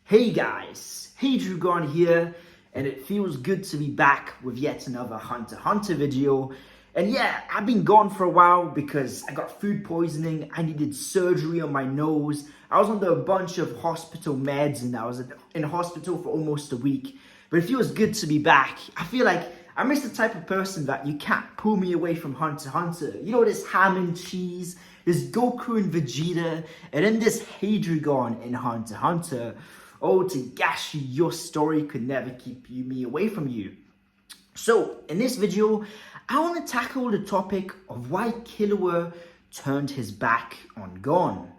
Hey guys, hey Gon here, and it feels good to be back with yet another Hunter x Hunter video. And yeah, I've been gone for a while because I got food poisoning, I needed surgery on my nose, I was under a bunch of hospital meds and I was in hospital for almost a week. But it feels good to be back. I feel like I'm just the type of person that you can't pull me away from Hunter x Hunter. You know, this ham and cheese, this Goku and Vegeta, and then this Hadrigon in Hunter x Hunter. Oh, Tagashi, your story could never keep me away from you. So, in this video, I want to tackle the topic of why Killua turned his back on Gon.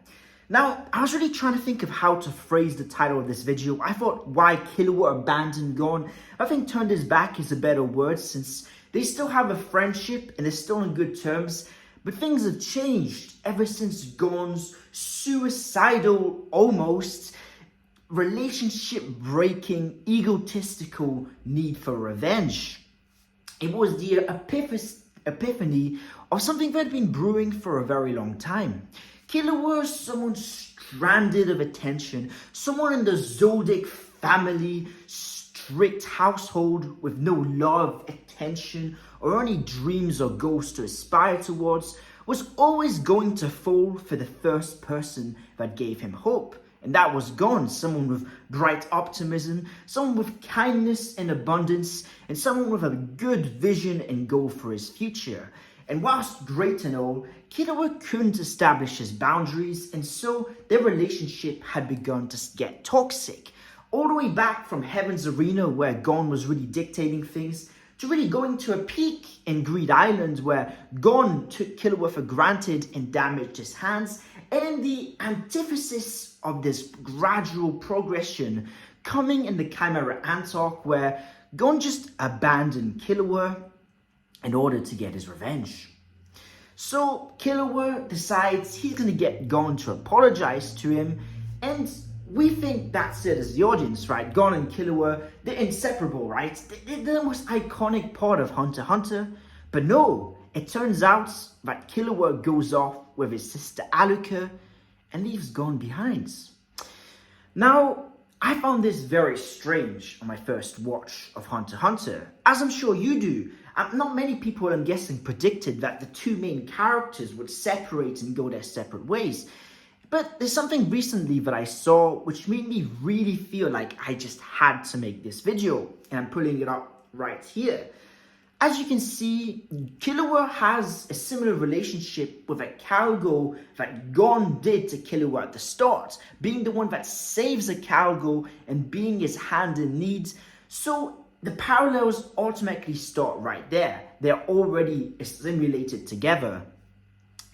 Now, I was really trying to think of how to phrase the title of this video. I thought why Killua abandoned Gon. I think turned his back is a better word since they still have a friendship and they're still on good terms. But things have changed ever since Gon's suicidal, almost, relationship-breaking, egotistical need for revenge. It was the epiphany of something that had been brewing for a very long time. Killua was someone stranded of attention, someone in the Zodiac family, strict household with no love, attention, or any dreams or goals to aspire towards, was always going to fall for the first person that gave him hope. And that was Gon, someone with bright optimism, someone with kindness and abundance, and someone with a good vision and goal for his future. And whilst great and all, Killua couldn't establish his boundaries, and so their relationship had begun to get toxic. All the way back from Heaven's Arena, where Gon was really dictating things, to really going to a peak in Greed Island, where Gon took Killua for granted and damaged his hands, and in the antithesis of this gradual progression coming in the Chimera Ant arc, where Gon just abandoned Killua in order to get his revenge. So Killua decides he's going to get Gon to apologize to him, and we think that's it as the audience, right? Gon and Killua, they're inseparable, right? They're the most iconic part of Hunter x Hunter. But no, it turns out that Killua goes off with his sister Alluka and leaves Gon behind. Now, I found this very strange on my first watch of Hunter x Hunter, as I'm sure you do. Not many people, I'm guessing, predicted that the two main characters would separate and go their separate ways. But there's something recently that I saw which made me really feel like I just had to make this video, and I'm pulling it up right here. As you can see, Killua has a similar relationship with a cargo that Gon did to Killua at the start, being the one that saves a cargo and being his hand in need. So the parallels automatically start right there. They're already assimilated together.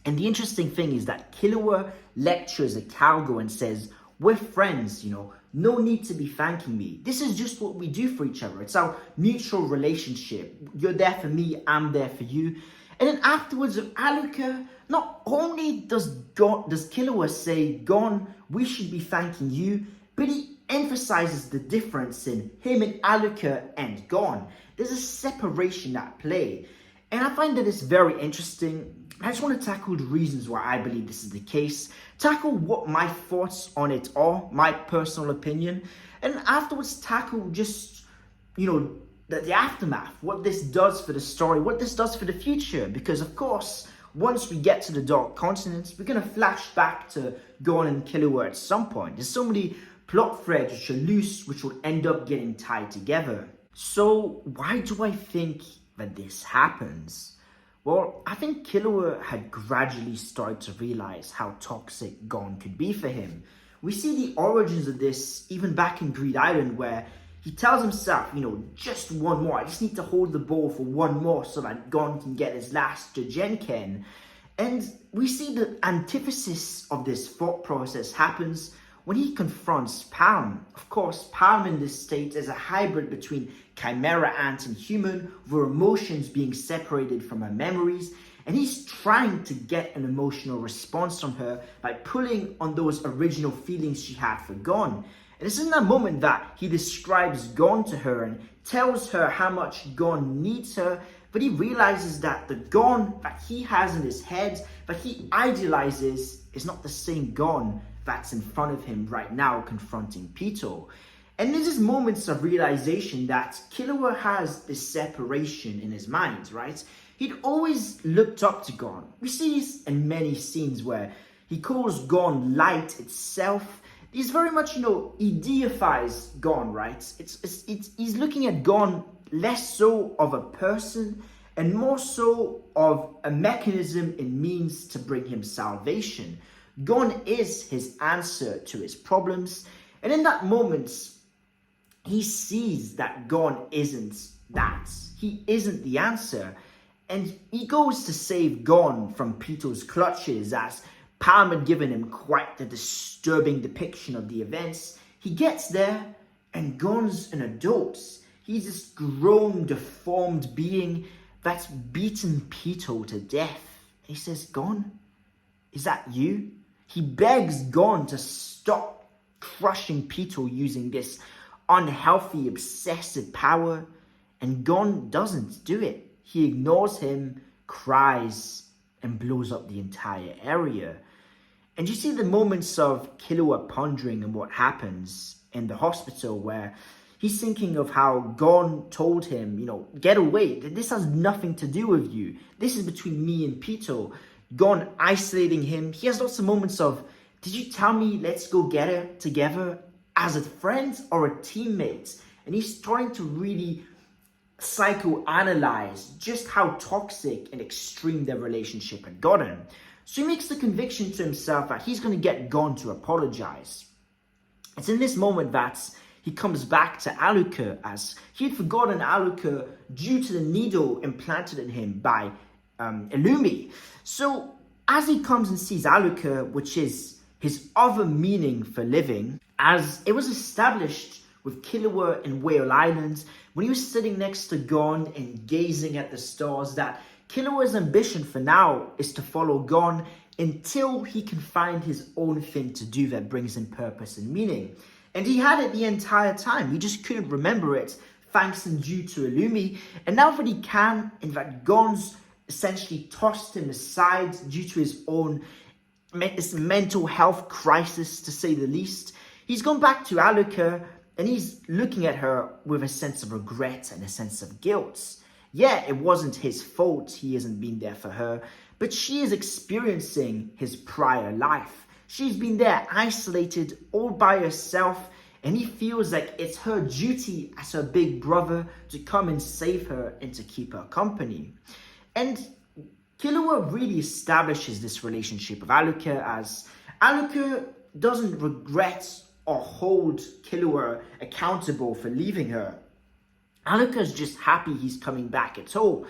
And the interesting thing is that Killua lectures a cargo and says, "We're friends, no need to be thanking me. This is just what we do for each other. It's our mutual relationship. You're there for me, I'm there for you." And then afterwards with Alluka, not only does Killua say, "Gon, we should be thanking you," but he emphasizes the difference in him and Alluka and Gon. There's a separation at play. And I find that it's very interesting. I just want to tackle the reasons why I believe this is the case, tackle what my thoughts on it are, my personal opinion, and afterwards tackle just, the aftermath, what this does for the story, what this does for the future. Because of course, once we get to the Dark Continent, we're going to flash back to Gon and Killua at some point. There's so many plot threads which are loose, which will end up getting tied together. So why do I think that this happens? Well, I think Killua had gradually started to realize how toxic Gon could be for him. We see the origins of this even back in Greed Island, where he tells himself, just one more. I just need to hold the ball for one more so that Gon can get his last Jojenken. And we see the antithesis of this thought process happens when he confronts Palm. Of course, Palm in this state is a hybrid between Chimera Ant and human, with her emotions being separated from her memories, and he's trying to get an emotional response from her by pulling on those original feelings she had for Gon. And it's in that moment that he describes Gon to her and tells her how much Gon needs her, but he realizes that the Gon that he has in his head, that he idealizes, is not the same Gon that's in front of him right now confronting Pito. And there's just moments of realization that Killua has this separation in his mind, right? He'd always looked up to Gon. We see this in many scenes where he calls Gon light itself. He's very much, he deifies Gon, right? He's looking at Gon less so of a person and more so of a mechanism and means to bring him salvation. Gon is his answer to his problems. And in that moment, he sees that Gon isn't that. He isn't the answer. And he goes to save Gon from Pito's clutches, as Palm had given him quite the disturbing depiction of the events. He gets there and Gon's an adult. He's this grown, deformed being that's beaten Pito to death. He says, Gon, is that you? He begs Gon to stop crushing Pito using this unhealthy, obsessive power. And Gon doesn't do it. He ignores him, cries, and blows up the entire area. And you see the moments of Killua pondering on what happens in the hospital, where he's thinking of how Gon told him, get away. This has nothing to do with you. This is between me and Pito. Gon isolating him. He has lots of moments of, did you tell me let's go get it together as a friend or a teammate? And he's trying to really psychoanalyze just how toxic and extreme their relationship had gotten. So he makes the conviction to himself that he's going to get Gon to apologize. It's in this moment that he comes back to Alluka, as he had forgotten Alluka due to the needle implanted in him by Illumi. So as he comes and sees Alluka, which is his other meaning for living, as it was established with Killua in Whale Island, when he was sitting next to Gon and gazing at the stars, that Killua's ambition for now is to follow Gon until he can find his own thing to do that brings him purpose and meaning. And he had it the entire time. He just couldn't remember it, thanks and due to Illumi. And now that he can, in fact, Gon's essentially tossed him aside due to his own mental health crisis, to say the least. He's gone back to Alluka, and he's looking at her with a sense of regret and a sense of guilt. Yeah, it wasn't his fault he hasn't been there for her, but she is experiencing his prior life. She's been there isolated all by herself, and he feels like it's her duty as her big brother to come and save her and to keep her company. And Killua really establishes this relationship with Alluka, as Alluka doesn't regret or hold Killua accountable for leaving her. Alluka's just happy he's coming back at all.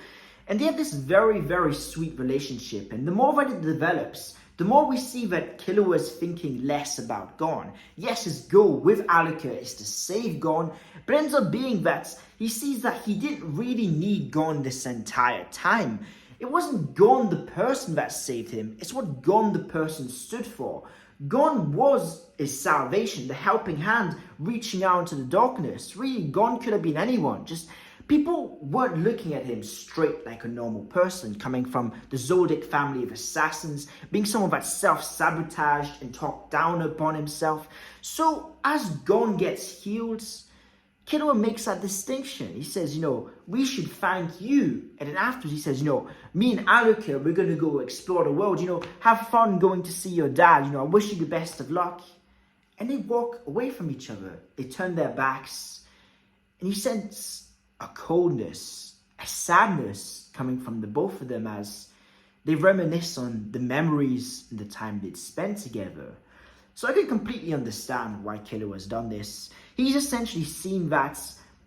And they have this very, very sweet relationship. And the more that it develops, the more we see that Killua is thinking less about Gon. Yes, his goal with Alluka is to save Gon, but ends up being that he sees that he didn't really need Gon this entire time. It wasn't Gon the person that saved him, it's what Gon the person stood for. Gon was his salvation, the helping hand reaching out into the darkness. Really, Gon could have been anyone. Just people weren't looking at him straight like a normal person, coming from the Zodiac family of assassins, being someone that self-sabotaged and talked down upon himself. So as Gon gets healed, Killua makes that distinction. He says, we should thank you. And then afterwards he says, me and Alluka, we're going to go explore the world. Have fun going to see your dad. I wish you the best of luck. And they walk away from each other. They turn their backs. And you sense a coldness, a sadness coming from the both of them as they reminisce on the memories and the time they'd spent together. So I can completely understand why Killua has done this. He's essentially seen that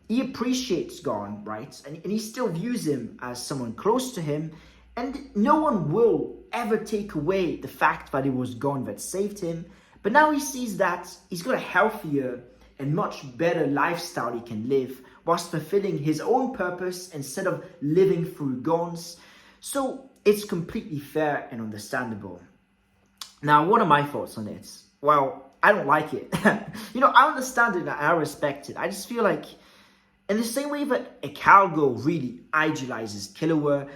he appreciates Gon, right? And he still views him as someone close to him. And no one will ever take away the fact that it was Gon that saved him. But now he sees that he's got a healthier and much better lifestyle he can live whilst fulfilling his own purpose instead of living through Gon's. So it's completely fair and understandable. Now, what are my thoughts on it? Well, I don't like it. I understand it and I respect it. I just feel like in the same way that Ikalgo really idolizes Killua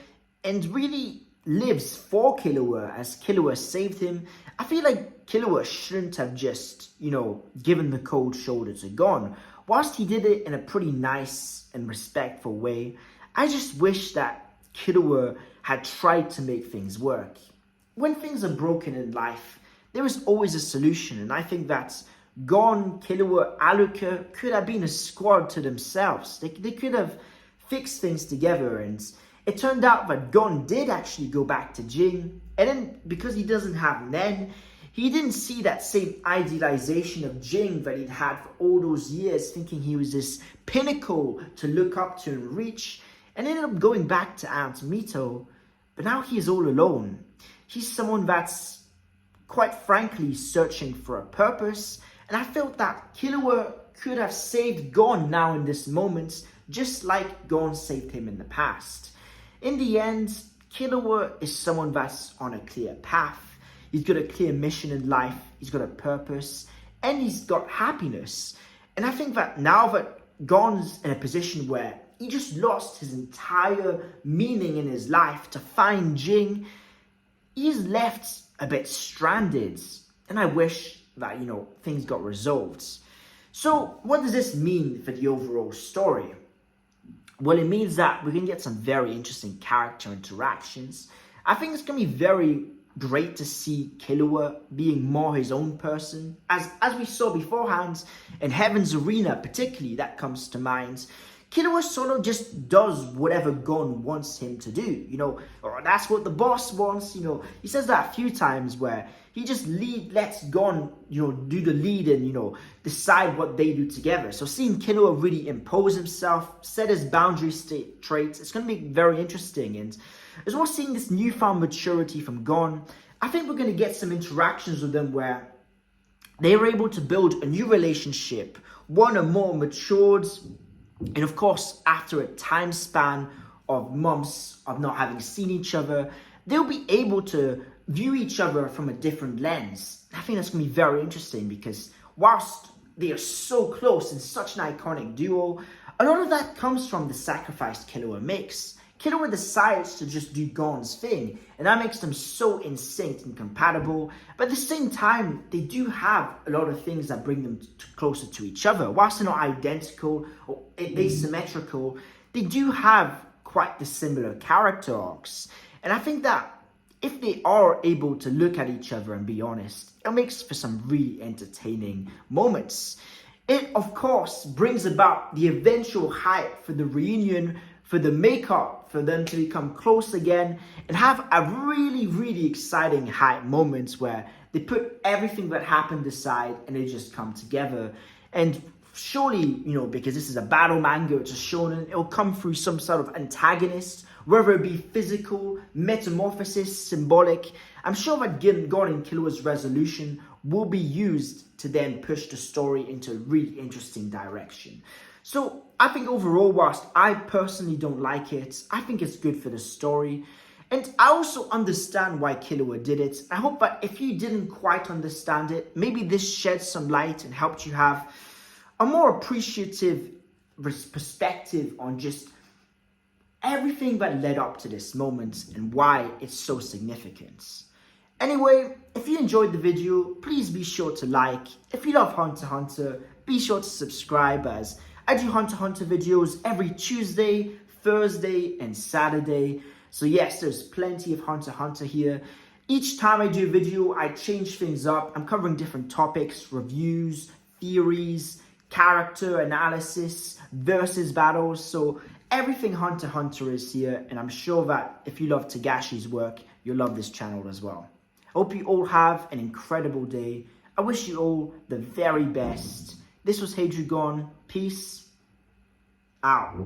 and really lives for Killua as Killua saved him, I feel like Killua shouldn't have just, given the cold shoulder to Gon. Whilst he did it in a pretty nice and respectful way, I just wish that Killua had tried to make things work. When things are broken in life, there is always a solution, and I think that Gon, Killua, Alluka could have been a squad to themselves. They could have fixed things together, and it turned out that Gon did actually go back to Jing, and then because he doesn't have Nen, he didn't see that same idealization of Jing that he'd had for all those years, thinking he was this pinnacle to look up to and reach, and ended up going back to Aunt Mito. But now he is all alone. He's someone that's, quite frankly, searching for a purpose, and I felt that Killua could have saved Gon now in this moment, just like Gon saved him in the past. In the end, Killua is someone that's on a clear path. He's got a clear mission in life, he's got a purpose, and he's got happiness. And I think that now that Gon's in a position where he just lost his entire meaning in his life to find Jing, he's left a bit stranded. And I wish that, things got resolved. So what does this mean for the overall story? Well, it means that we're going to get some very interesting character interactions. I think it's going to be very great to see Killua being more his own person. As we saw beforehand, in Heaven's Arena particularly, that comes to mind. Killua sort of just does whatever Gon wants him to do, or that's what the boss wants, He says that a few times where he just lets Gon, do the lead and, decide what they do together. So seeing Killua really impose himself, set his boundary traits, it's going to be very interesting. And as well as seeing this newfound maturity from Gon, I think we're going to get some interactions with them where they are able to build a new relationship, one or more matured. And of course, after a time span of months of not having seen each other, they'll be able to view each other from a different lens. I think that's going to be very interesting because whilst they are so close and such an iconic duo, a lot of that comes from the sacrifice Killua makes. Killua decides to just do Gon's thing, and that makes them so in sync and compatible. But at the same time, they do have a lot of things that bring them closer to each other. Whilst they're not identical or asymmetrical, they do have quite the similar character arcs. And I think that if they are able to look at each other and be honest, it makes for some really entertaining moments. It, of course, brings about the eventual hype for the reunion, for the makeup, for them to become close again and have a really, really exciting hype moments where they put everything that happened aside and they just come together. And surely, because this is a battle manga, it's a shonen, it'll come through some sort of antagonist, whether it be physical, metamorphosis, symbolic. I'm sure that Gon and Killua's resolution will be used to then push the story into a really interesting direction. So I think overall, whilst I personally don't like it, I think it's good for the story. And I also understand why Killua did it. I hope that if you didn't quite understand it, maybe this sheds some light and helped you have a more appreciative perspective on just everything that led up to this moment and why it's so significant. Anyway, if you enjoyed the video, please be sure to like. If you love Hunter x Hunter, be sure to subscribe, as I do Hunter x Hunter videos every Tuesday, Thursday, and Saturday. So yes, there's plenty of Hunter x Hunter here. Each time I do a video, I change things up. I'm covering different topics, reviews, theories, character analysis, versus battles. So everything Hunter x Hunter is here, and I'm sure that if you love Togashi's work, you'll love this channel as well. I hope you all have an incredible day. I wish you all the very best. This was Gon. Peace out.